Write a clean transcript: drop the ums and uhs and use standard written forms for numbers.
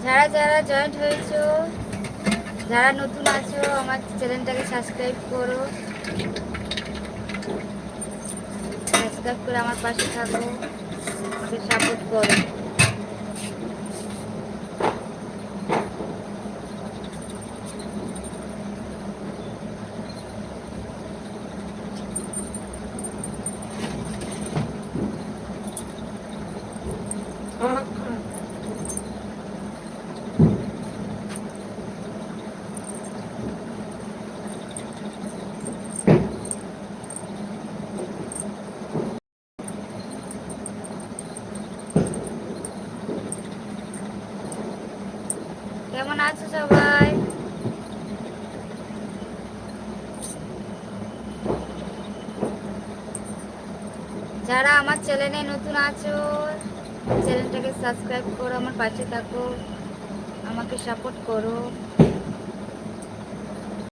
যারা যারা জয়েন্ট হয়েছো, যারা নতুন আছো, আমার চ্যানেলটাকে সাবস্ক্রাইব করো, সাবস্ক্রাইব করে আমার পাশে থাকো, আমাকে সাপোর্ট করো। কেমন আছো সবাই? যারা আমার চ্যানেলে নতুন আছো, চ্যানেলটাকে সাবস্ক্রাইব করো, আমার পাশে থাকো, আমাকে সাপোর্ট করো।